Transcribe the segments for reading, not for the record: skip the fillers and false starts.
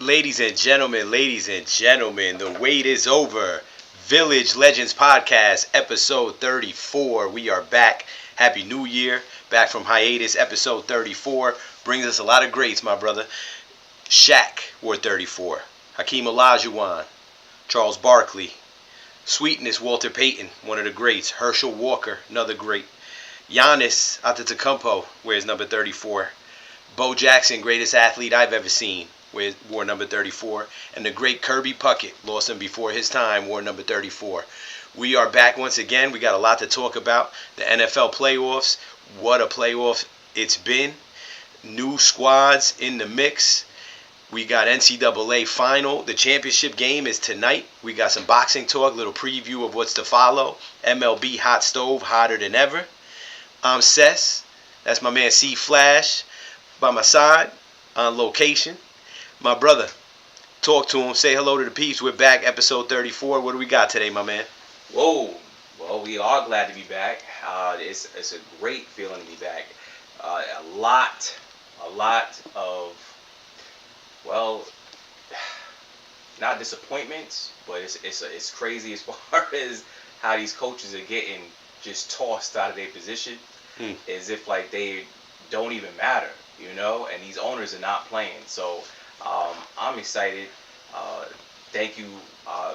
Ladies and gentlemen, the wait is over. Village Legends Podcast, episode 34. We are back. Happy New Year. Back from hiatus, episode 34. Brings us a lot of greats, my brother. Shaq wore 34. Hakeem Olajuwon. Charles Barkley. Sweetness, Walter Payton, one of the greats. Herschel Walker, another great. Giannis Antetokounmpo wears number 34. Bo Jackson, greatest athlete I've ever seen, wore number 34. And the great Kirby Puckett, lost him before his time, wore number 34. We are back once again. We got a lot to talk about. The NFL playoffs. What a playoff it's been. New squads in the mix. We got NCAA final. The championship game is tonight. We got some boxing talk, little preview of what's to follow. MLB hot stove, hotter than ever. I'm Cess. That's my man C Flash by my side on location. My brother, talk to him. Say hello to the peeps. We're back, episode 34. What do we got today, my man? Whoa. Well, we are glad to be back. It's a great feeling to be back. A lot of, well, not disappointments, but it's crazy as far as how these coaches are getting just tossed out of their position, as if like they don't even matter, and these owners are not playing. So I'm excited. Thank you,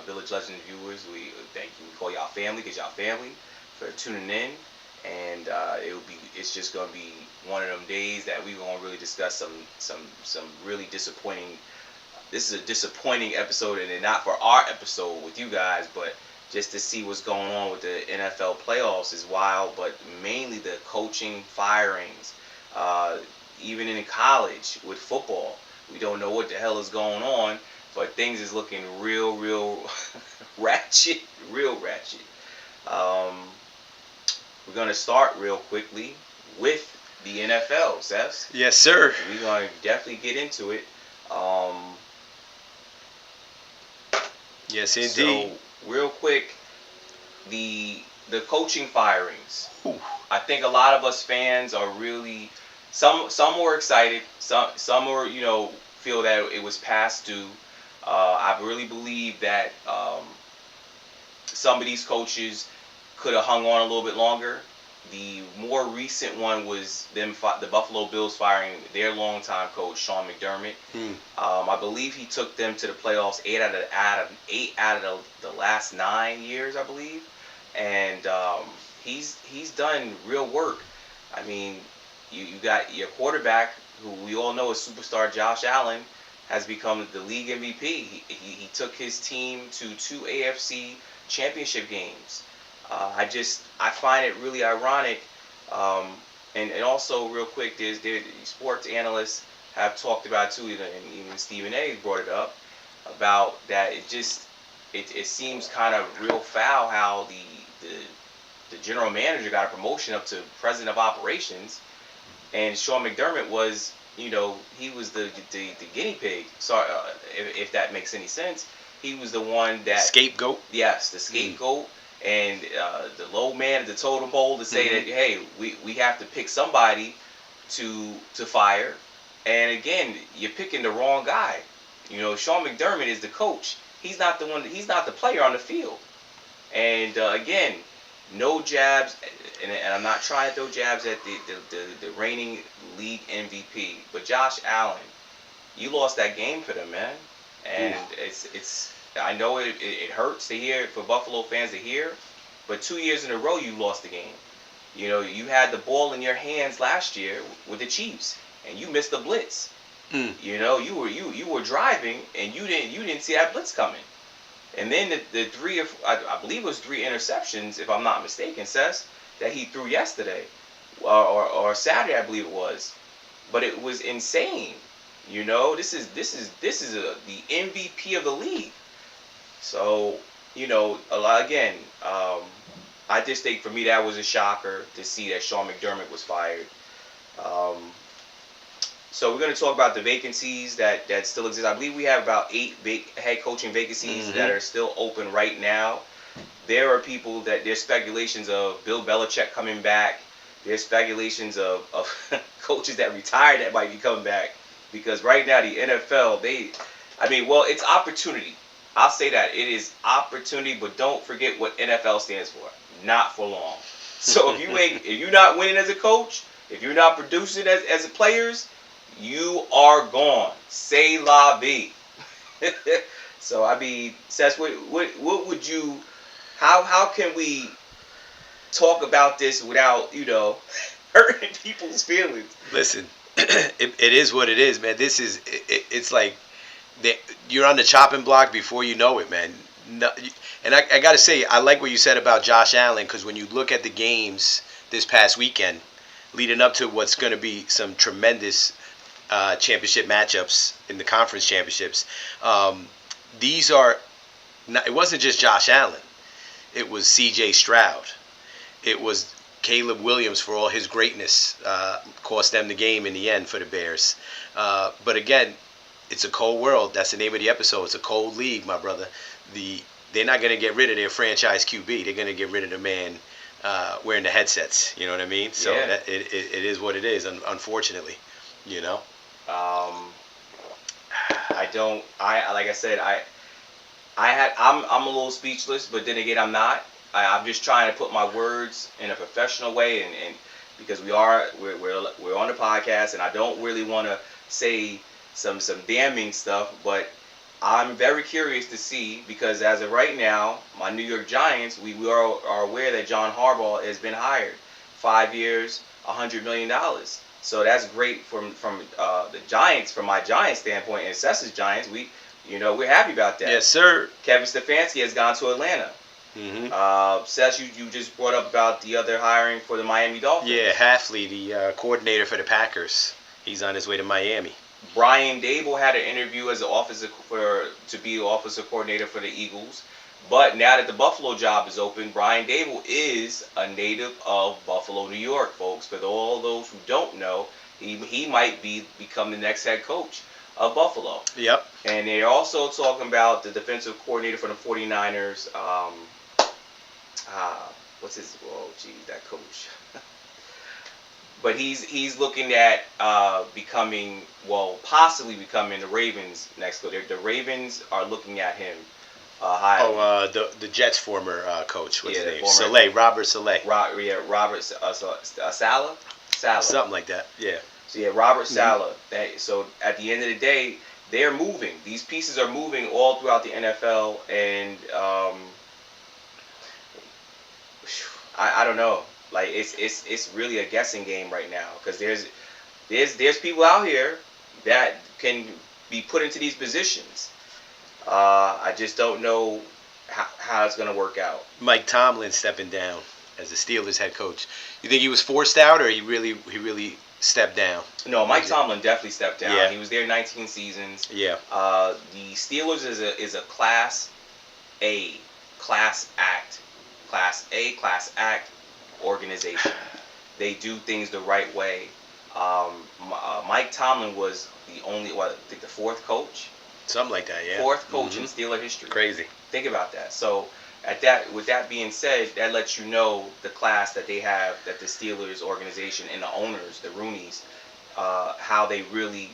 Village Legends viewers. We thank you. We call y'all family because y'all family for tuning in, and it's just gonna be one of them days that we're gonna really discuss some really disappointing. This is a disappointing episode, and not for our episode with you guys, but just to see what's going on with the NFL playoffs is wild. But mainly the coaching firings, even in college with football, we don't know what the hell is going on. But things is looking real ratchet, real ratchet. We're going to start real quickly with the NFL, Seth. Yes, sir. We're going to definitely get into it. Yes, indeed. So, real quick, the coaching firings. Ooh. I think a lot of us fans are really, some were excited, some were, feel that it was past due. I really believe that some of these coaches could have hung on a little bit longer. The more recent one was the Buffalo Bills firing their longtime coach, Sean McDermott. I believe he took them to the playoffs eight out of the last 9 years, I believe, and he's done real work. I mean, you got your quarterback, who we all know is superstar Josh Allen, has become the league MVP. He took his team to 2 AFC championship games. I find it really ironic, and also real quick, there's sports analysts have talked about too, and even Stephen A. brought it up about that. It seems kind of real foul how the general manager got a promotion up to president of operations, and Sean McDermott was. He was the guinea pig. Sorry, if that makes any sense. He was the one that Scapegoat. Yes, the scapegoat, and the low man at the totem pole to say that, hey, we have to pick somebody to fire. And again, you're picking the wrong guy. Sean McDermott is the coach. He's not the one. He's not the player on the field. And again, no jabs, and I'm not trying to throw jabs at the reigning league MVP, but Josh Allen, you lost that game for them, man, and it's I know it hurts to hear, for Buffalo fans to hear, but 2 years in a row you lost the game. You had the ball in your hands last year with the Chiefs, and you missed the blitz. You were driving, and you didn't see that blitz coming. And then the I believe it was 3 interceptions, if I'm not mistaken, Seth, that he threw yesterday, or Saturday, I believe it was. But it was insane. This is the MVP of the league. So a lot again. I just think for me that was a shocker to see that Sean McDermott was fired. So we're going to talk about the vacancies that still exist. I believe we have about 8 head coaching vacancies that are still open right now. There are people there's speculations of Bill Belichick coming back. There's speculations of coaches that retired that might be coming back. Because right now the NFL, I mean, well, it's opportunity. I'll say that it is opportunity, but don't forget what NFL stands for. Not for long. So if you're not winning as a coach, if you're not producing as a players, you are gone. Say la vie. So I mean, Seth, what would you? How can we talk about this without hurting people's feelings? Listen, it is what it is, man. It's like you're on the chopping block before you know it, man. No, and I got to say, I like what you said about Josh Allen, because when you look at the games this past weekend, leading up to what's going to be some tremendous championship matchups in the conference championships, these are not, it wasn't just Josh Allen. It was C.J. Stroud. It was Caleb Williams, for all his greatness, cost them the game in the end for the Bears. But again, it's a cold world. That's the name of the episode. It's a cold league, my brother. They're not going to get rid of their franchise QB. They're going to get rid of the man wearing the headsets. You know what I mean? So Yeah. it is what it is, unfortunately. You know? I don't. Like I said, I'm a little speechless, but then again, I'm not. I'm just trying to put my words in a professional way, and because we're on the podcast, and I don't really want to say some damning stuff, but I'm very curious to see, because as of right now, my New York Giants, we are aware that John Harbaugh has been hired, 5 years, $100 million. So that's great from the Giants, from my Giants standpoint, and Sess's Giants. We're happy about that. Yes, sir. Kevin Stefanski has gone to Atlanta. Sess, you just brought up about the other hiring for the Miami Dolphins. Yeah, Halfley, the coordinator for the Packers. He's on his way to Miami. Brian Dable had an interview as to be offensive coordinator for the Eagles. But now that the Buffalo job is open, Brian Dable is a native of Buffalo, New York, folks. For all those who don't know, he might become the next head coach of Buffalo. Yep. And they're also talking about the defensive coordinator for the 49ers. What's his? Oh, geez, that coach. But he's looking at possibly becoming the Ravens next coach. The Ravens are looking at him. The Jets' former coach. What's his name? Former, Robert Saleh. Robert Saleh. Something like that. Yeah. So yeah, Robert Saleh. So at the end of the day, they're moving. These pieces are moving all throughout the NFL, and I don't know. Like it's really a guessing game right now, because there's people out here that can be put into these positions. I just don't know how it's going to work out. Mike Tomlin stepping down as the Steelers head coach. You think he was forced out, or he really stepped down? No, Mike Tomlin definitely stepped down. Yeah. He was there 19 seasons. Yeah. The Steelers is a class A organization. They do things the right way. Mike Tomlin was the fourth coach. Something like that, yeah. Fourth coach in Steeler history. Crazy. Think about that. So with that being said, that lets you know the class that they have, that the Steelers organization and the owners, the Rooneys, how they really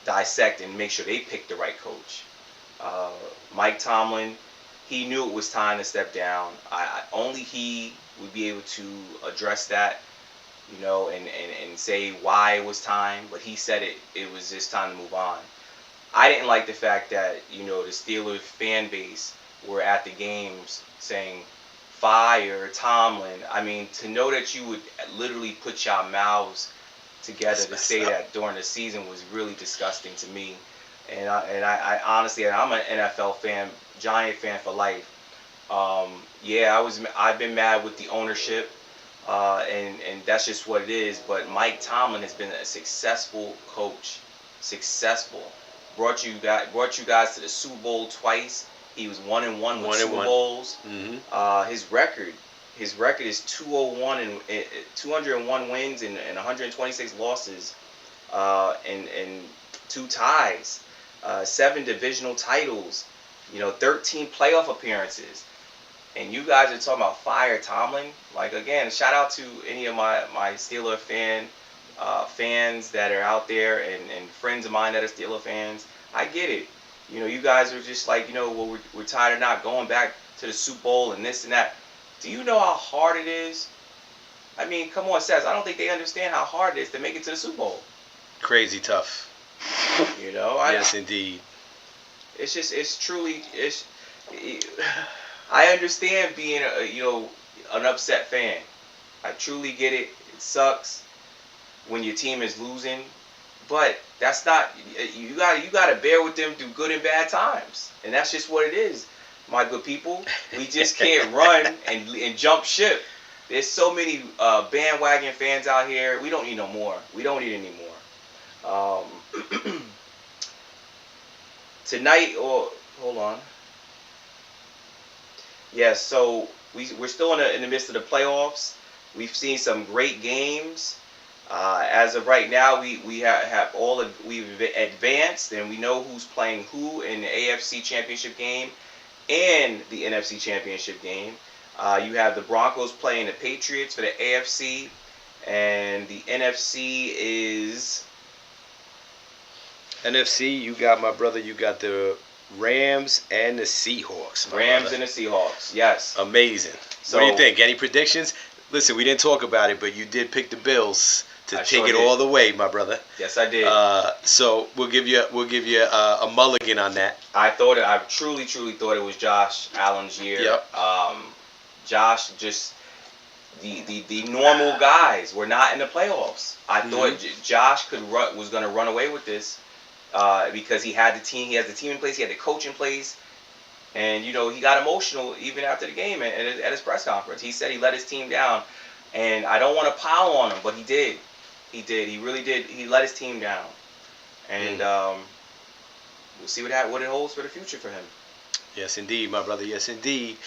dissect and make sure they pick the right coach. Mike Tomlin, he knew it was time to step down. Only he would be able to address that, and say why it was time. But he said it was just time to move on. I didn't like the fact that, the Steelers fan base were at the games saying, fire Tomlin. I mean, to know that you would literally put your mouths together to say that during the season was really disgusting to me. And I honestly, I'm an NFL fan, Giant fan for life. I've been mad with the ownership, and that's just what it is. But Mike Tomlin has been a successful coach, brought you guys to the Super Bowl twice. He was 1-1 with Super Bowls. Mm-hmm. His record is 201 and 201 wins and 126 losses, and 2 ties, 7 divisional titles, 13 playoff appearances. And you guys are talking about fire Tomlin. Like, again, shout out to any of my Steeler fans that are out there, and friends of mine that are Steeler fans. I get it. You guys are just like, well, we're tired of not going back to the Super Bowl and this and that. Do you know how hard it is? I mean, come on, Seth. I don't think they understand how hard it is to make it to the Super Bowl. Crazy tough. Yes, indeed. It's truly, I understand being an upset fan. I truly get it. It sucks when your team is losing, but that's not, you got to bear with them through good and bad times, and that's just what it is, my good people. We just can't run and jump ship. There's so many bandwagon fans out here. We don't need no more. We don't need any more. Tonight, hold on. Yes, so we're still in the midst of the playoffs. We've seen some great games. As of right now, we've advanced, and we know who's playing who in the AFC Championship game and the NFC Championship game. You have the Broncos playing the Patriots for the AFC, and the NFC is... NFC, you got, my brother, you got the Rams and the Seahawks. Rams and the Seahawks, yes. Amazing. So, what do you think? Any predictions? Listen, we didn't talk about it, but you did pick the Bills to take it all the way, my brother. Yes, I did. So we'll give you a mulligan on that. I truly thought it was Josh Allen's year. Yep. Josh, just the normal guys were not in the playoffs. I thought Josh was going to run away with this because he had the team. He has the team in place. He had the coach in place. And, he got emotional even after the game at his press conference. He said he let his team down. And I don't want to pile on him, but he did. He did. He really did. He let his team down. And we'll see what it holds for the future for him. Yes, indeed, my brother. Yes, indeed.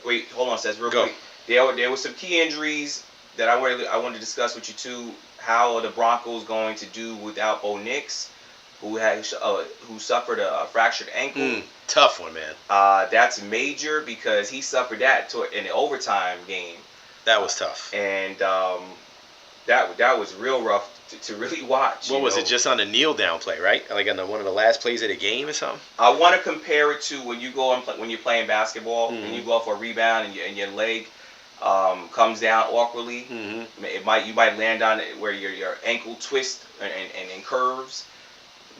Wait, hold on, Seth, real quick. There were some key injuries that I wanted to discuss with you, too. How are the Broncos going to do without Bo Nix, who suffered a fractured ankle? Tough one, man. That's major because he suffered that in the overtime game. That was tough. And that was real rough to really watch. What was it? Just on a kneel down play, right? Like on one of the last plays of the game or something? I want to compare it to when you go and when you're playing basketball and you go for a rebound and your leg comes down awkwardly. You might land on it where your ankle twists and curves.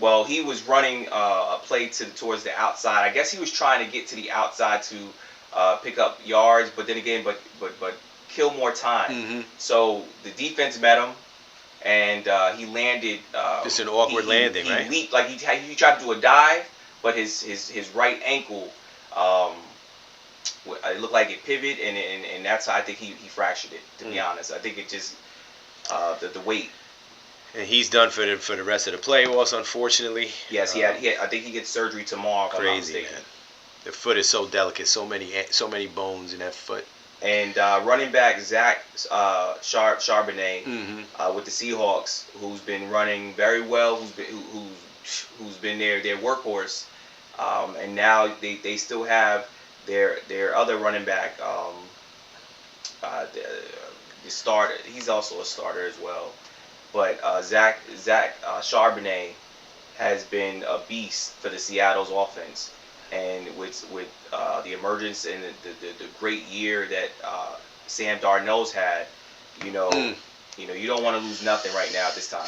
Well, he was running a play towards the outside. I guess he was trying to get to the outside to pick up yards, but then again, but kill more time. So the defense met him, and he landed. Just an awkward landing, right? He leaped, like he tried to do a dive, but his right ankle, it looked like it pivoted, and that's how I think he fractured it. To be honest, I think it just the weight. And he's done for the rest of the playoffs, unfortunately. Yes, I think he gets surgery tomorrow. Crazy, man. The foot is so delicate, so many bones in that foot. And running back Zach Charbonnet with the Seahawks, who's been running very well, who's been their workhorse, and now they still have their other running back, the starter. He's also a starter as well. But Zach Charbonnet has been a beast for the Seattle's offense, and with the emergence and the great year that Sam Darnold's had, you don't want to lose nothing right now at this time.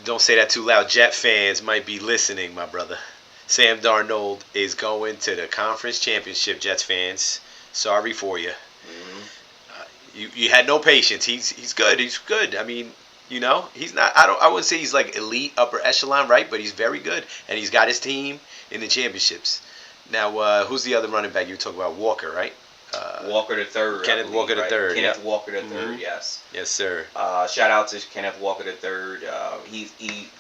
Don't say that too loud. Jet fans might be listening, my brother. Sam Darnold is going to the conference championship. Jets fans, sorry for you. You had no patience. He's good. He's good. I mean, he's not. I wouldn't say he's like elite upper echelon, right? But he's very good, and he's got his team in the championships. Now, who's the other running back you talk about? Walker, right? Walker the third. Kenneth Walker the third. Kenneth Walker the third. Yes. Yes, sir. Shout out to Kenneth Walker the third. He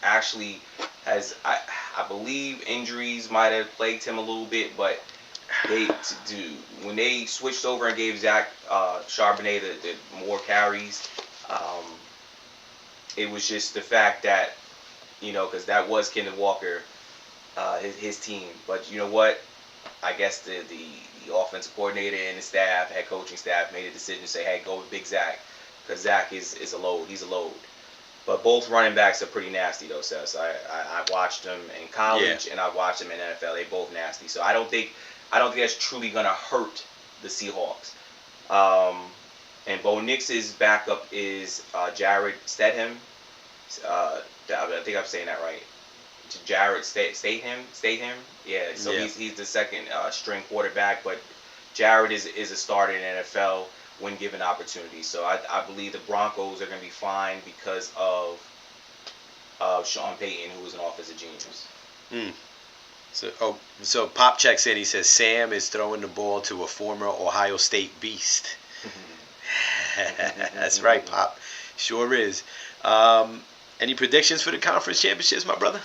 actually has, I believe, injuries might have plagued him a little bit, but when they switched over and gave Zach Charbonnet the more carries, it was just the fact that because that was Kenneth Walker, his team. But you know what? I guess the offensive coordinator and the staff, head coaching staff, made a decision to say, hey, go with Big Zach, because Zach is a load. He's a load. But both running backs are pretty nasty though, Seth. I watched them in college and I watched them in NFL. They both nasty. So I don't think that's truly gonna hurt the Seahawks. And Bo Nix's backup is Jared Stidham. I think I'm saying that right. Jared Stidham. Yeah. So he's the second string quarterback, but Jared is a starter in the NFL when given opportunity. So I believe the Broncos are going to be fine because of Sean Payton, who is an offensive genius. So Pop checks in. He says Sam is throwing the ball to a former Ohio State beast. That's right, Pop. Sure is. Any predictions for the conference championships, my brother?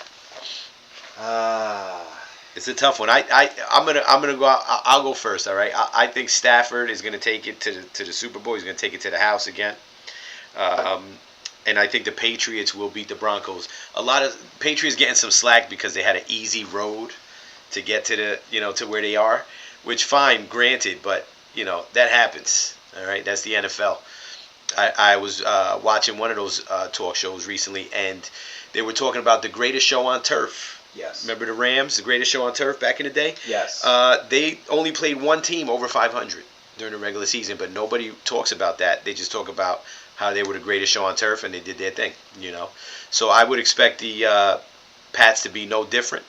It's a tough one. I'm gonna go. I'll go first. All right. I think Stafford is gonna take it to the Super Bowl. He's gonna take it to the house again. And I think the Patriots will beat the Broncos. A lot of Patriots getting some slack because they had an easy road to get to to where they are, which fine, granted, but that happens. All right, that's the NFL. I was watching one of those talk shows recently, and they were talking about the greatest show on turf. Yes. Remember the Rams, the greatest show on turf back in the day? Yes. They only played one team over 500 during the regular season, but nobody talks about that. They just talk about how they were the greatest show on turf and they did their thing, So I would expect the Pats to be no different.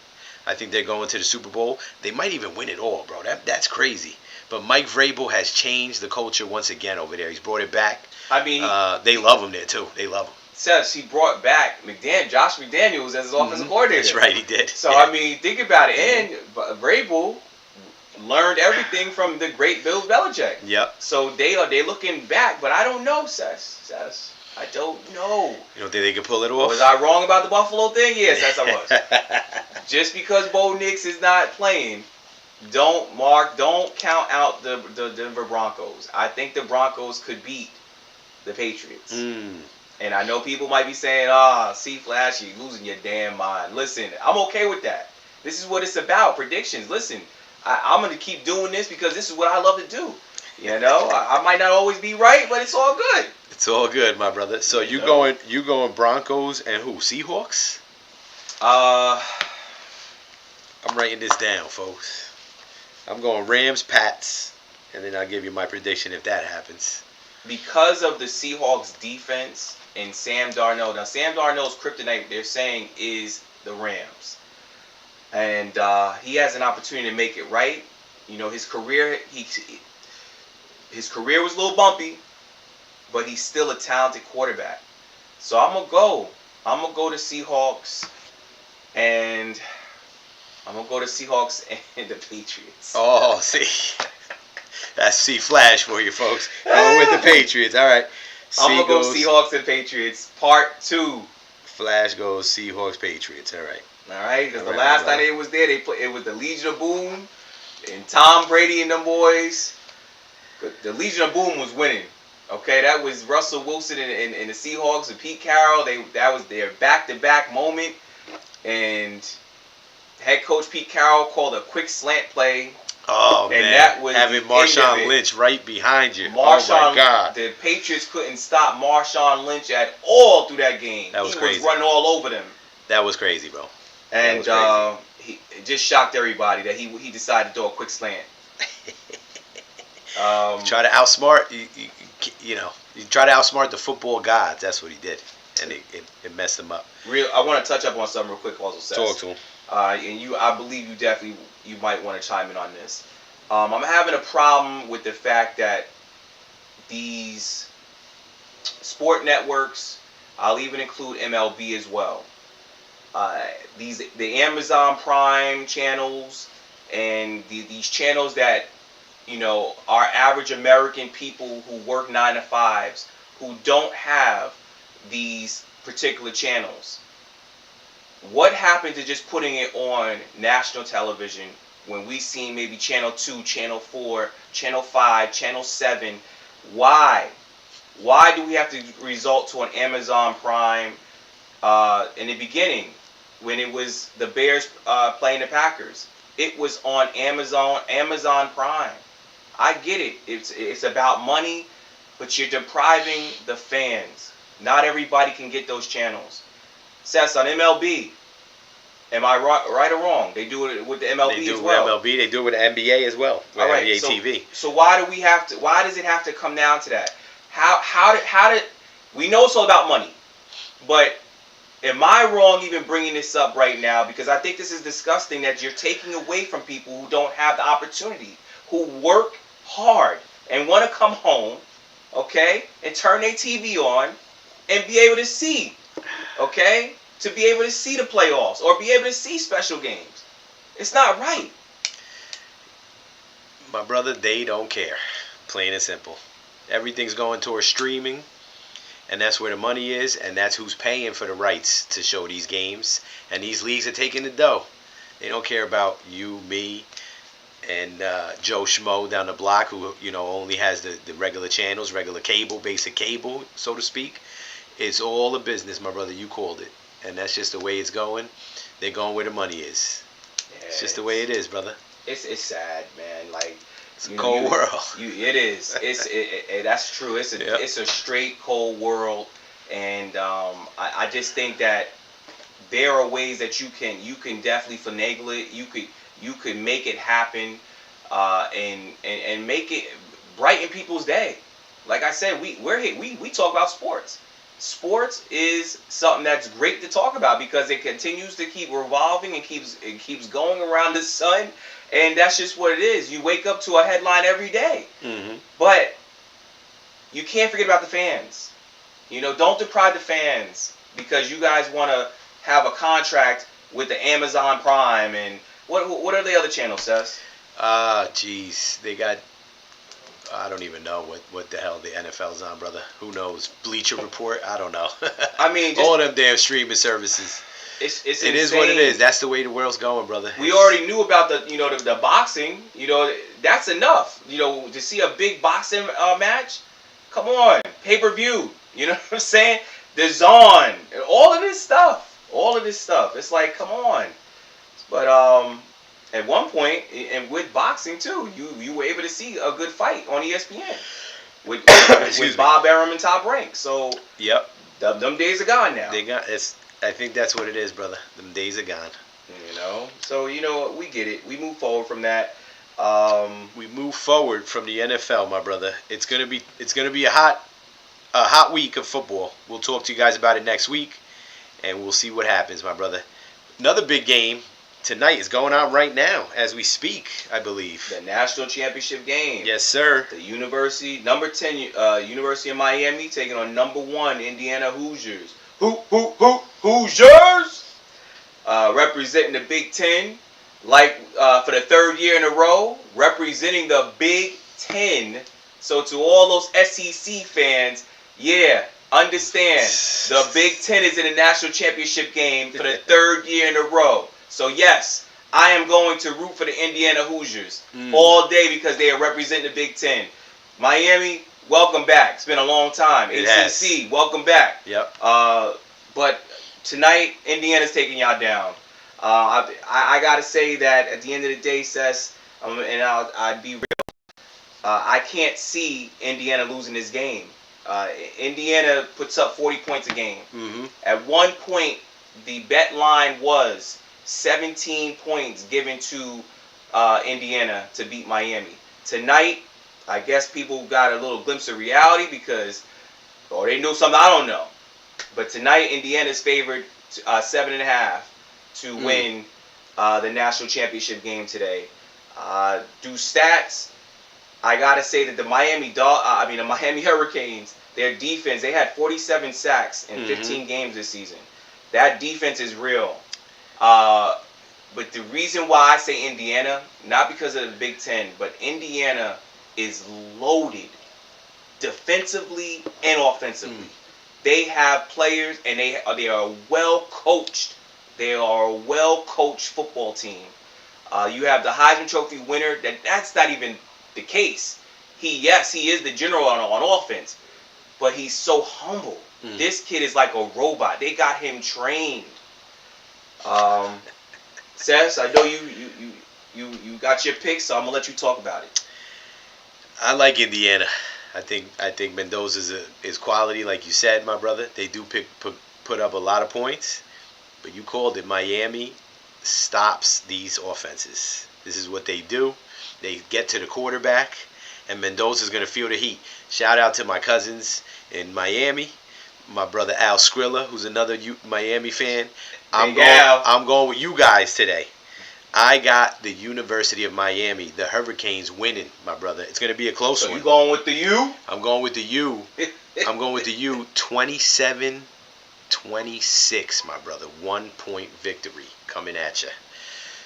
I think they're going to the Super Bowl. They might even win it all, bro. That's crazy. But Mike Vrabel has changed the culture once again over there. He's brought it back. I mean, they love him there too. They love him. Says he brought back Josh McDaniels as his offensive coordinator. That's right, he did. So I mean, think about it. And Vrabel learned everything from the great Bill Belichick. Yep. So they looking back, but I don't know, Sess. I don't know. You don't think they can pull it off? Was I wrong about the Buffalo thing? Yes, I was. Just because Bo Nix is not playing, don't count out the Denver Broncos. I think the Broncos could beat the Patriots. And I know people might be saying, see, Flash, you're losing your damn mind. Listen, I'm okay with that. This is what it's about, predictions. Listen, I'm going to keep doing this because this is what I love to do. I might not always be right, but it's all good. It's all good, my brother. So you going Broncos and who? Seahawks? I'm writing this down, folks. I'm going Rams, Pats, and then I'll give you my prediction if that happens. Because of the Seahawks defense and Sam Darnold. Now, Sam Darnold's kryptonite, they're saying, is the Rams. And he has an opportunity to make it right. His career, his career was a little bumpy, but he's still a talented quarterback. So I'm gonna go to Seahawks, and I'm gonna go to Seahawks and the Patriots. Oh, see, that's Flash for you folks. Going with the Patriots. All right. I'm gonna go Seahawks and Patriots Part 2. Flash goes Seahawks, Patriots. All right. All right, because the last time they was there, it was the Legion of Boom and Tom Brady and them boys. The Legion of Boom was winning. Okay, that was Russell Wilson and the Seahawks and Pete Carroll. That was their back-to-back moment. And head coach Pete Carroll called a quick slant play. Oh, and man. That was having Marshawn Lynch right behind you. Oh, my God. The Patriots couldn't stop Marshawn Lynch at all through that game. That was crazy. He was running all over them. That was crazy, bro. And he just shocked everybody that he decided to throw a quick slant. Try to outsmart, you try to outsmart the football gods. That's what he did, and it messed him up. I want to touch up on something real quick. Also, Seth. Talk to him. And I believe you might want to chime in on this. I'm having a problem with the fact that these sport networks, I'll even include MLB as well. The Amazon Prime channels and these channels that our average American people who work 9 to 5s who don't have these particular channels. What happened to just putting it on national television when we see maybe Channel 2, Channel 4, Channel 5, Channel 7? Why? Why do we have to resort to an Amazon Prime in the beginning when it was the Bears playing the Packers? It was on Amazon Prime. I get it. It's about money, but you're depriving the fans Not everybody can get those channels. Seth, on MLB, am I right or wrong? They do it with the MLB as well. They do it with MLB. They do it with the NBA as well. With All right, NBA so, TV. So why do we have to? Why does it have to come down to that? How did we know it's all about money? But am I wrong even bringing this up right now? Because I think this is disgusting that you're taking away from people who don't have the opportunity, who work hard and want to come home, okay, and turn their TV on and be able to see, okay, to be able to see the playoffs or be able to see special games. It's not right. My brother, they don't care. Plain and simple. Everything's going towards streaming, and that's where the money is, and that's who's paying for the rights to show these games. And these leagues are taking the dough. They don't care about you, me, and Joe Schmo down the block who, you know, only has the regular channels, regular cable, basic cable, so to speak. It's all a business, my brother. You called it. And that's just the way it's going. They're going where the money is. Yeah, it's just the way it is, brother. It's sad, man. Like, it's a cold world. It is. That's true. It's a straight cold world, and I just think that there are ways that you can definitely finagle it. You could make it happen, and make it brighten people's day. Like I said, we talk about sports. Sports is something that's great to talk about because it continues to keep revolving and keeps going around the sun, and that's just what it is. You wake up to a headline every day, but you can't forget about the fans. You know, don't deprive the fans because you guys want to have a contract with the Amazon Prime and what are the other channels, Seth? Geez, they got. I don't even know what the hell the NFL's on, brother. Who knows? Bleacher Report? I don't know. I mean, all them damn streaming services. It is what it is. That's the way the world's going, brother. We already knew about the boxing. You know, that's enough. You know, to see a big boxing match. Come on, pay-per-view. You know what I'm saying? The Zone, all of this stuff. It's like, come on. But at one point, and with boxing too, you were able to see a good fight on ESPN with Bob Arum and Top Rank. So yep, them days are gone now. I think that's what it is, brother. Them days are gone. You know. So we get it. We move forward from that. We move forward from the NFL, my brother. It's gonna be a hot week of football. We'll talk to you guys about it next week, and we'll see what happens, my brother. Another big game tonight is going on right now as we speak, I believe. The national championship game. Yes, sir. The number 10 University of Miami taking on number 1 Indiana Hoosiers. Hoosiers! Representing the Big Ten, for the third year in a row, representing the Big Ten. So to all those SEC fans, yeah, understand the Big Ten is in the national championship game for the third year in a row. So yes, I am going to root for the Indiana Hoosiers all day because they are representing the Big Ten. Miami, welcome back. It's been a long time. ACC, welcome back. Yep. But tonight, Indiana's taking y'all down. I got to say that at the end of the day, Seth, and I'd be real, I can't see Indiana losing this game. Indiana puts up 40 points a game. At one point, the bet line was 17 points given to Indiana to beat Miami. Tonight, I guess people got a little glimpse of reality or they knew something I don't know. But tonight, Indiana's favored 7.5 to win the national championship game today. Do stats? I gotta say that the Miami Hurricanes, their defense, they had 47 sacks in 15 games this season. That defense is real. But the reason why I say Indiana, not because of the Big Ten, but Indiana is loaded defensively and offensively. They have players, and they are well coached. They are a well coached football team. You have the Heisman Trophy winner. That's not even the case. He is the general on offense, but he's so humble. This kid is like a robot. They got him trained. Seth, I know you got your picks, so I'm gonna let you talk about it. I like Indiana. I think Mendoza is quality, like you said, my brother. They do put up a lot of points, but you called it. Miami stops these offenses. This is what they do. They get to the quarterback, and Mendoza's going to feel the heat. Shout out to my cousins in Miami, my brother Al Skrilla, who's another Miami fan. I'm going with you guys today. I got the University of Miami, the Hurricanes, winning, my brother. It's going to be a close one. You going with the U? I'm going with the U. I'm going with the U. 27-26, my brother. 1 point victory coming at you.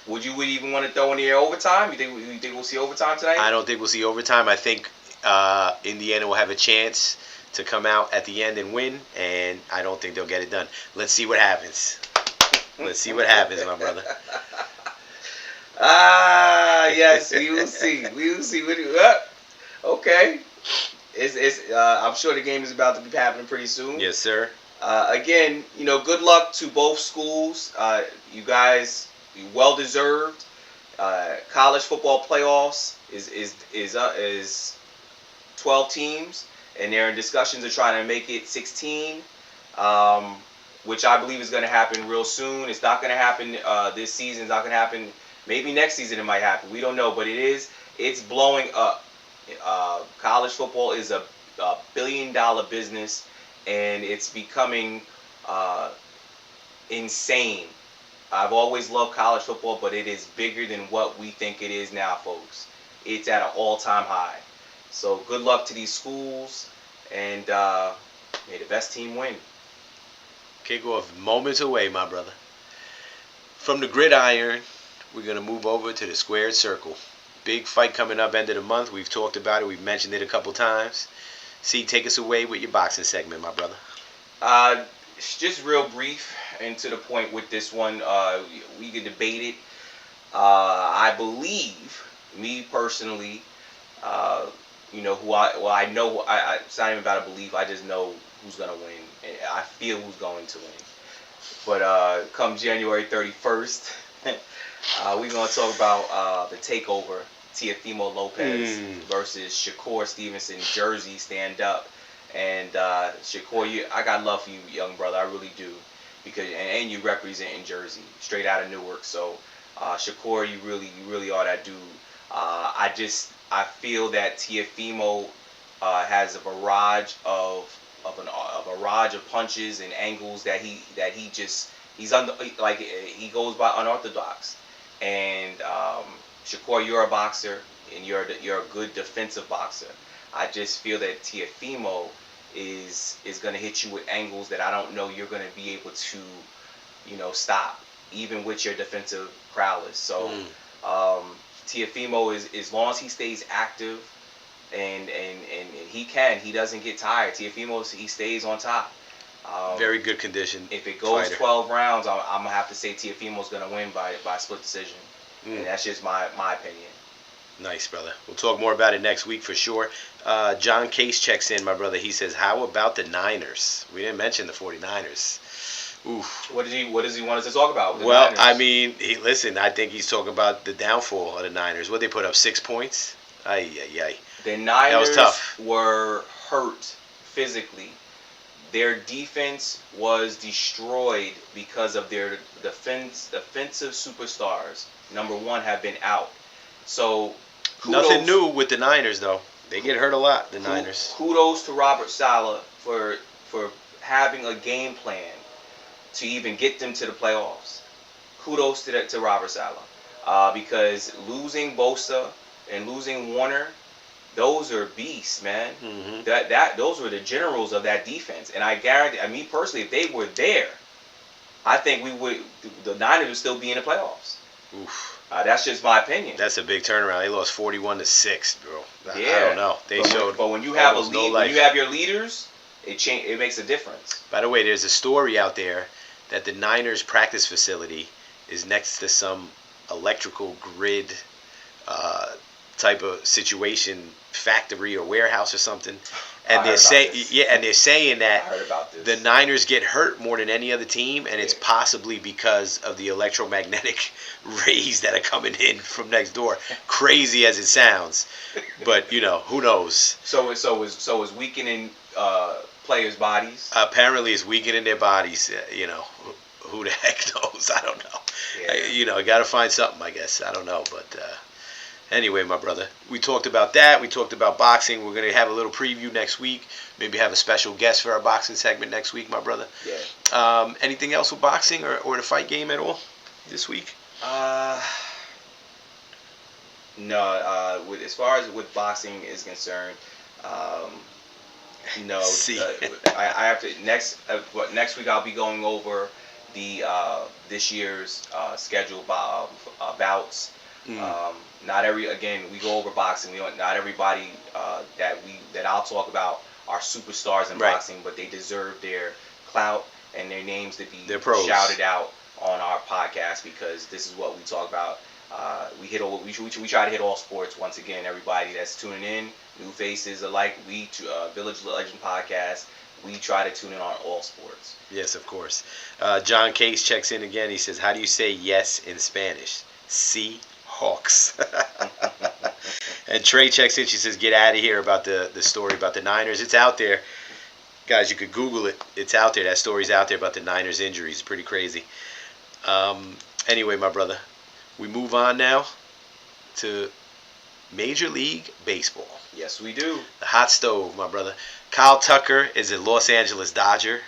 Would you even want to throw in the overtime? You think we'll see overtime tonight? I don't think we'll see overtime. I think Indiana will have a chance to come out at the end and win, and I don't think they'll get it done. Let's see what happens. Let's see what happens, my brother. Yes, we will see. We will see. Okay. I'm sure the game is about to be happening pretty soon. Yes, sir. Again, good luck to both schools. You guys, well deserved. College football playoffs is 12 teams, and they're in discussions of trying to make it 16. Which I believe is going to happen real soon. It's not going to happen this season. It's not going to happen. Maybe next season it might happen. We don't know, but it's blowing up. College football is a billion-dollar business, and it's becoming insane. I've always loved college football, but it is bigger than what we think it is now, folks. It's at an all-time high. So good luck to these schools, and may the best team win. Kickoff moments away, my brother. From the gridiron, we're going to move over to the squared circle. Big fight coming up end of the month. We've talked about it. We've mentioned it a couple times. See, take us away with your boxing segment, my brother. Just real brief and to the point with this one. We can debate it. I believe, me personally, I know. It's not even about a belief. I just know who's going to win. And I feel who's going to win. But come January 31st, we're going to talk about the takeover. Teofimo Lopez versus Shakur Stevenson, Jersey, stand up. And Shakur, I got love for you, young brother. I really do. And you represent in Jersey, straight out of Newark. So Shakur, you really are that dude. I feel that Teofimo has a barrage of punches and angles that he goes by unorthodox. And Shakur, you're a boxer, and you're a good defensive boxer. I just feel that Teofimo is going to hit you with angles that I don't know you're going to be able to, stop, even with your defensive prowess. So Teofimo is, as long as he stays active, and he doesn't get tired. Teofimo, he stays on top. Very good condition. If it goes fighter. 12 rounds, I'm gonna have to say Teofimo's gonna win by split decision. And that's just my opinion. Nice, brother. We'll talk more about it next week for sure. John Case checks in, my brother. He says, how about the Niners? We didn't mention the 49ers. Oof. What does he want us to talk about? Well, Niners? I mean, I think he's talking about the downfall of the Niners. What, they put up 6 points? Ay. The Niners that was tough. Were hurt physically. Their defense was destroyed because of their defensive superstars. Number one have been out. So nothing new with the Niners, though. They get hurt a lot, the Niners. Kudos to Robert Saleh for having a game plan to even get them to the playoffs. Kudos to Robert Saleh. Because losing Bosa and losing Warner, those are beasts, man. Mm-hmm. Those were the generals of that defense. And I guarantee, me personally, if they were there, I think the Niners would still be in the playoffs. Oof. That's just my opinion. That's a big turnaround. They lost 41-6, bro. Yeah. I don't know. But when you have when you have your leaders, it makes a difference. By the way, there's a story out there that the Niners practice facility is next to some electrical grid type of situation, factory or warehouse or something. I And heard about this. they're saying I that heard about this. the Niners get hurt more than any other team, and it's Yeah. possibly because of the electromagnetic rays that are coming in from next door. Crazy as it sounds, but who knows? So is weakening players' bodies. Apparently, it's weakening their bodies. Who the heck knows? I don't know. Yeah. I got to find something, I guess. I don't know, but. Anyway, my brother, we talked about that. We talked about boxing. We're going to have a little preview next week. Maybe have a special guest for our boxing segment next week, my brother. Yeah. Anything else with boxing or the fight game at all this week? No. As far as with boxing is concerned, no. See. I have to next week. I'll be going over the this year's scheduled bouts. We go over boxing. Not everybody that I'll talk about are superstars in Right. boxing, but they deserve their clout and their names to be They're pros. shouted out on our podcast, because this is what we talk about. We try to hit all sports. Once again, everybody that's tuning in, new faces alike. We Village Legend Podcast. We try to tune in on all sports. Yes, of course. John Case checks in again. He says, "How do you say yes in Spanish?" See. Hawks. And Trey checks in. She says, "Get out of here about the story about the Niners." It's out there, guys. You could Google it. It's out there. That story's out there about the Niners injuries. Pretty crazy. Anyway, my brother, we move on now to Major League Baseball. Yes, we do. The hot stove, my brother. Kyle Tucker is a Los Angeles Dodger.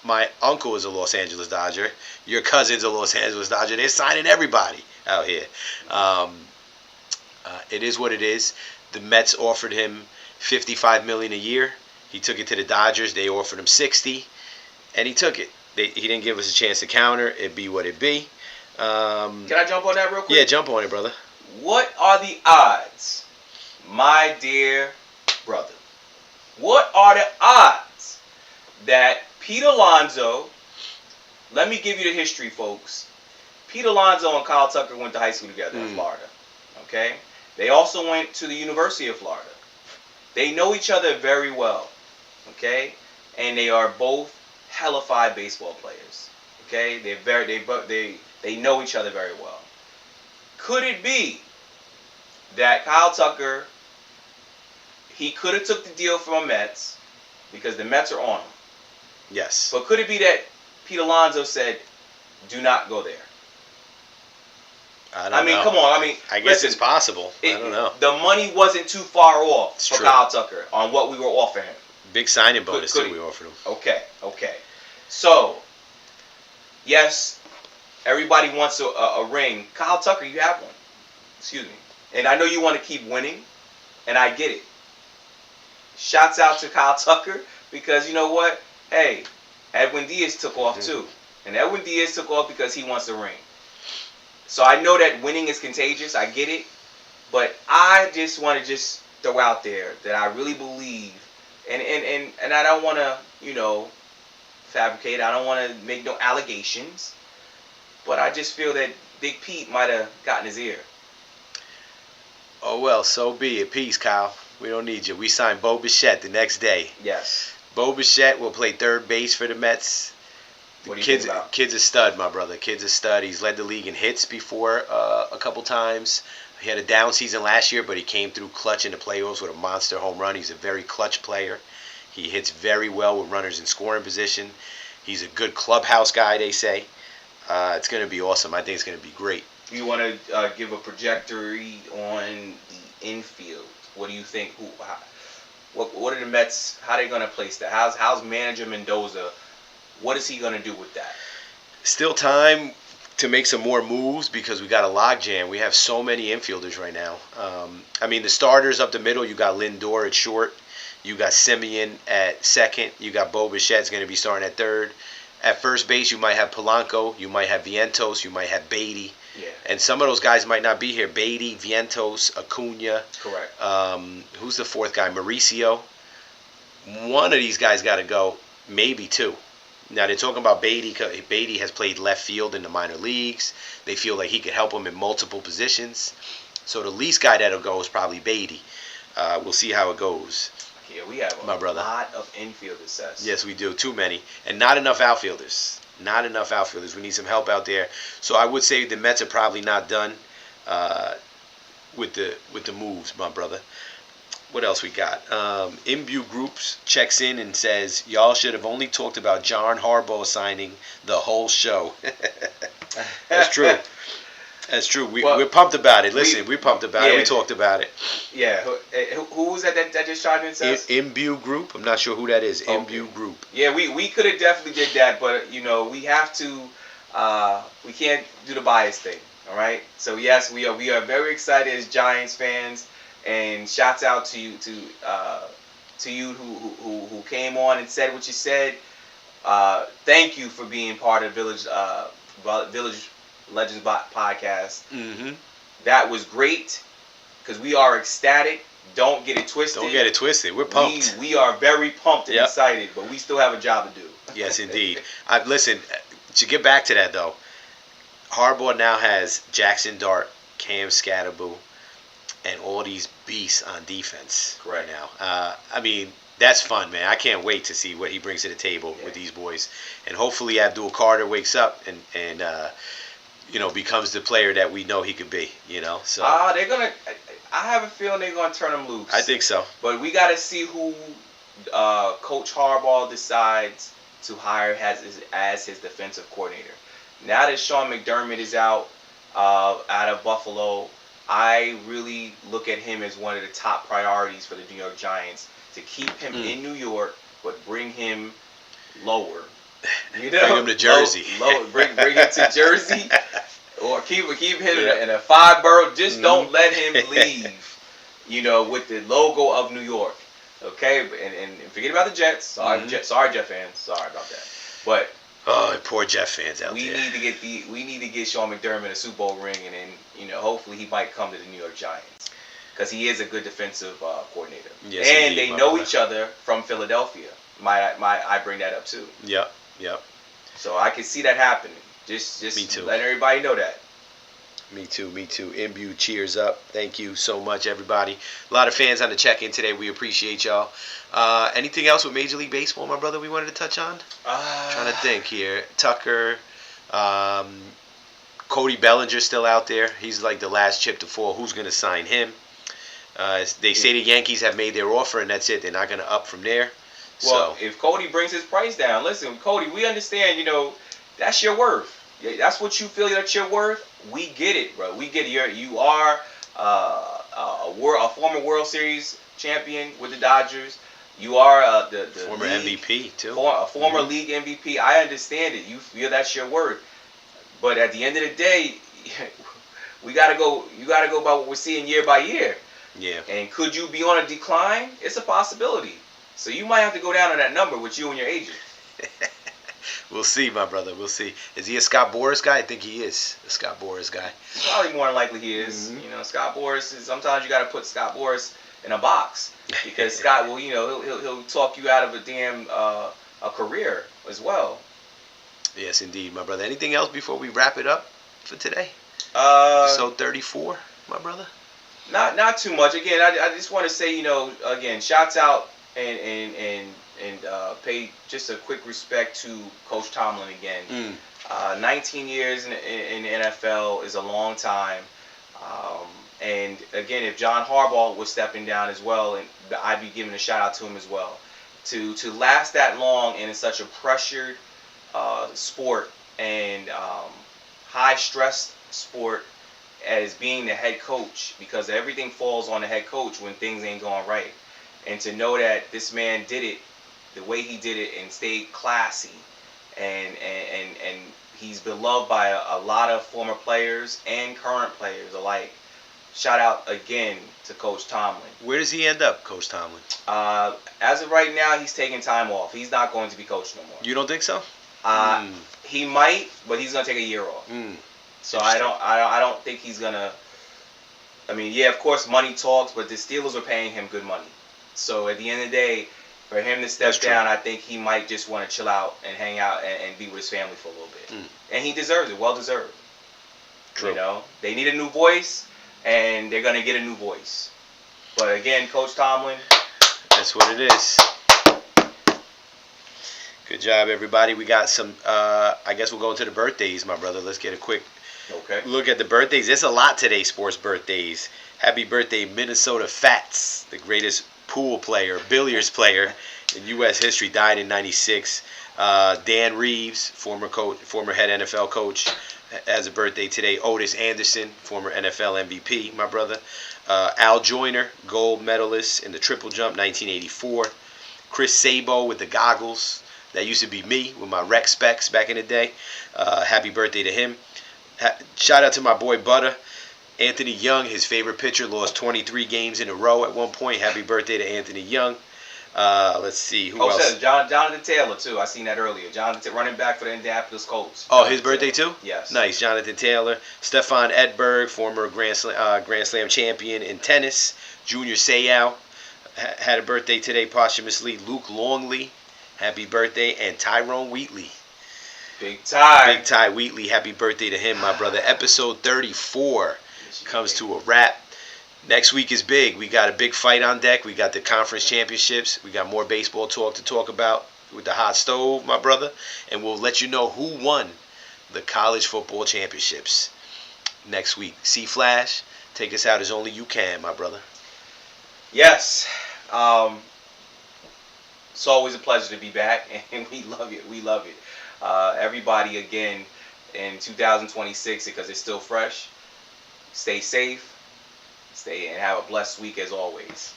My uncle is a Los Angeles Dodger. Your cousin's a Los Angeles Dodger. They're signing everybody out here. It is what it is. The Mets offered him $55 million a year. He took it to the Dodgers. They offered him $60, and he took it. He didn't give us a chance to counter. It be what it be. Can I jump on that real quick? Yeah, jump on it, brother. What are the odds, my dear brother? What are the odds that Pete Alonso? Let me give you the history, folks. Pete Alonso and Kyle Tucker went to high school together in Florida. Okay? They also went to the University of Florida. They know each other very well. Okay? And they are both hellified baseball players. Okay? They know each other very well. Could it be that Kyle Tucker, he could have took the deal from the Mets because the Mets are on him? Yes. But could it be that Pete Alonso said, "Do not go there"? I mean, come on. I mean, I guess it's possible. I don't know. The money wasn't too far off It's for true. Kyle Tucker on what we were offering him. Big signing bonus Could too. We offered him. Okay. So, yes, everybody wants a ring. Kyle Tucker, you have one. Excuse me. And I know you want to keep winning, and I get it. Shouts out to Kyle Tucker, because you know what? Hey, Edwin Diaz took off too. And Edwin Diaz took off because he wants a ring. So I know that winning is contagious. I get it. But I just want to throw out there that I really believe, and I don't want to, fabricate. I don't want to make no allegations. But I just feel that Big Pete might have gotten his ear. Oh, well, so be it. Peace, Kyle. We don't need you. We signed Bo Bichette the next day. Yes. Bo Bichette will play third base for the Mets. What do you think about? Kid's a stud, my brother. Kid's a stud. He's led the league in hits before a couple times. He had a down season last year, but he came through clutch in the playoffs with a monster home run. He's a very clutch player. He hits very well with runners in scoring position. He's a good clubhouse guy, they say. It's going to be awesome. I think it's going to be great. You want to give a trajectory on the infield? What do you think? What are the Mets? How are they going to place that? How's manager Mendoza? What is he going to do with that? Still time to make some more moves because we got a logjam. We have so many infielders right now. The starters up the middle, you got Lindor at short. You got Simeon at second. You got Bo Bichette's going to be starting at third. At first base, you might have Polanco. You might have Vientos. You might have Beatty. Yeah. And some of those guys might not be here. Beatty, Vientos, Acuna. Correct. Who's the fourth guy? Mauricio. One of these guys got to go. Maybe two. Now, they're talking about Beatty. Beatty has played left field in the minor leagues. They feel like he could help them in multiple positions. So the least guy that'll go is probably Beatty. We'll see how it goes. Yeah, we have My brother. lot of infielders, Seth. Yes, we do. Too many. And not enough outfielders. Not enough outfielders. We need some help out there. So I would say the Mets are probably not done with the moves, my brother. What else we got? Imbue Groups checks in and says, y'all should have only talked about John Harbaugh signing the whole show. That's true. That's true. We're pumped about it. Listen, we're pumped about it. We talked about it. Yeah. Who was that just chimed in? Says? Imbue Group. I'm not sure who that is. Okay. Imbue Group. Yeah, we could have definitely did that, but we have to. We can't do the bias thing. All right. So yes, we are very excited as Giants fans, and shouts out to you who came on and said what you said. Thank you for being part of Village Legends podcast. Mm-hmm. That was great because we are ecstatic. Don't get it twisted. Don't get it twisted. We're pumped. We are very pumped and excited, but we still have a job to do. Yes, indeed. Listen, to get back to that though, Harbaugh now has Jackson Dart, Cam Scatterboo, and all these beasts on defense right now. I mean, that's fun, man. I can't wait to see what he brings to the table with these boys, and hopefully Abdul Carter wakes up and becomes the player that we know he could be. So they're gonna. I have a feeling they're gonna turn him loose. I think so. But we got to see who Coach Harbaugh decides to hire as his defensive coordinator. Now that Sean McDermott is out of Buffalo, I really look at him as one of the top priorities for the New York Giants to keep him in New York, but bring him lower. Bring him to Jersey. Bring him to Jersey, or keep him in a 5-borough. Just don't let him leave. With the logo of New York. Okay, and forget about the Jets. Sorry, sorry, Jet fans. Sorry about that. But poor Jet fans out there. We need to get Sean McDermott a Super Bowl ring, and then hopefully he might come to the New York Giants because he is a good defensive coordinator. Yes, and indeed, they know each other from Philadelphia. I bring that up too. Yep. So I can see that happening. Just Me too. Let everybody know that. Me too. Imbue, cheers up. Thank you so much, everybody. A lot of fans on the check-in today. We appreciate y'all. Anything else with Major League Baseball, my brother, we wanted to touch on? Trying to think here. Tucker, Cody Bellinger's still out there. He's like the last chip to fall. Who's going to sign him? They say the Yankees have made their offer, and that's it. They're not going to up from there. Well, if Cody brings his price down, listen, Cody, we understand, that's your worth. That's what you feel that you're worth. We get it, bro. We get it. You are a former World Series champion with the Dodgers. You are the former league, MVP too. A former league MVP. I understand it. You feel that's your worth. But at the end of the day, we gotta go. You gotta go by what we're seeing year by year. Yeah. And could you be on a decline? It's a possibility. So you might have to go down on that number with you and your agent. We'll see, my brother. We'll see. Is he a Scott Boras guy? I think he is a Scott Boras guy. Probably more than likely he is. Mm-hmm. Scott Boras is. Sometimes you got to put Scott Boras in a box because Scott will, he'll talk you out of a damn a career as well. Yes, indeed, my brother. Anything else before we wrap it up for today? Episode 34, my brother. Not too much. Again, I just want to say, again, shouts out and pay just a quick respect to Coach Tomlin again. 19 years in the NFL is a long time. And again, if John Harbaugh was stepping down as well, and I'd be giving a shout out to him as well. To last that long and in such a pressured sport and high stress sport as being the head coach, because everything falls on the head coach when things ain't going right. And to know that this man did it the way he did it and stayed classy, and he's beloved by a lot of former players and current players alike. Shout out again to Coach Tomlin. Where does he end up, Coach Tomlin? As of right now, he's taking time off. He's not going to be coach no more. You don't think so? He might, but he's going to take a year off. So I don't think he's gonna. I mean, yeah, of course, money talks, but the Steelers are paying him good money. So at the end of the day, for him to step down, I think he might just want to chill out and hang out and be with his family for a little bit. And he deserves it, well deserved. True. They need a new voice. and they're gonna get a new voice. But again, Coach Tomlin. That's what it is. Good job, everybody. We got some. I guess we'll go into the birthdays, my brother. Let's get a quick look at the birthdays. There's a lot today, sports birthdays. Happy birthday, Minnesota Fats, the greatest pool player, billiards player in U.S. history, died in '96. Dan Reeves, former head NFL coach, has a birthday today. Otis Anderson, former NFL MVP, my brother. Al Joyner, gold medalist in the triple jump, 1984. Chris Sabo with the goggles. That used to be me with my rec specs back in the day. Happy birthday to him. Shout out to my boy Butter. Anthony Young, his favorite pitcher, lost 23 games in a row at one point. Happy birthday to Anthony Young. Let's see, who else? Says Jonathan Taylor, too. I seen that earlier. Jonathan, running back for the Indianapolis Colts. Oh, his birthday, too? Yes. Nice. Jonathan Taylor. Stefan Edberg, former Grand Slam champion in tennis. Junior Seau had a birthday today posthumously. Luke Longley, happy birthday. And Tyrone Wheatley. Big Ty Wheatley, happy birthday to him, my brother. Episode 34 comes to a wrap. Next week is big. We got a big fight on deck. We got the conference championships. We got more baseball talk to talk about with the hot stove, my brother. And we'll let you know who won the college football championships next week. C Flash, take us out as only you can, my brother. Yes. It's always a pleasure to be back, and we love it. We love it. Everybody, again, in 2026, because it's still fresh, stay safe. Stay and have a blessed week as always.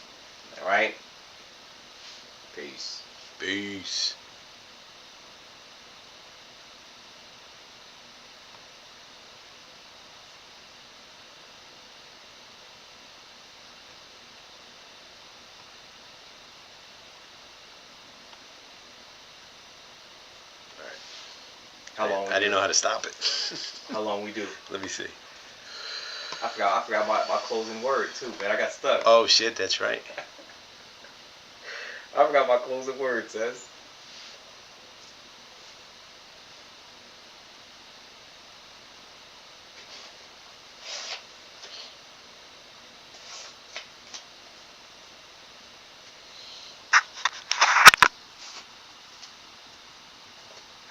All right? Peace. Peace. All right. How long? I didn't know how to stop it. How long we do? Let me see. I forgot my closing word too, man. I got stuck. Oh shit, that's right. I forgot my closing word, says.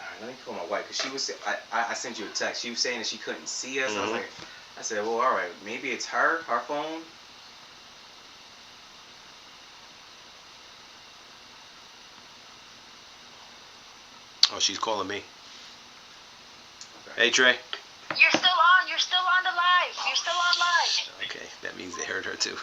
Alright, let me call my wife, because she was I sent you a text. She was saying that she couldn't see us. Mm-hmm. I said, well, all right, maybe it's her phone. Oh, she's calling me. Okay. Hey, Trey. You're still on the live. You're still on live. Okay, that means they heard her too.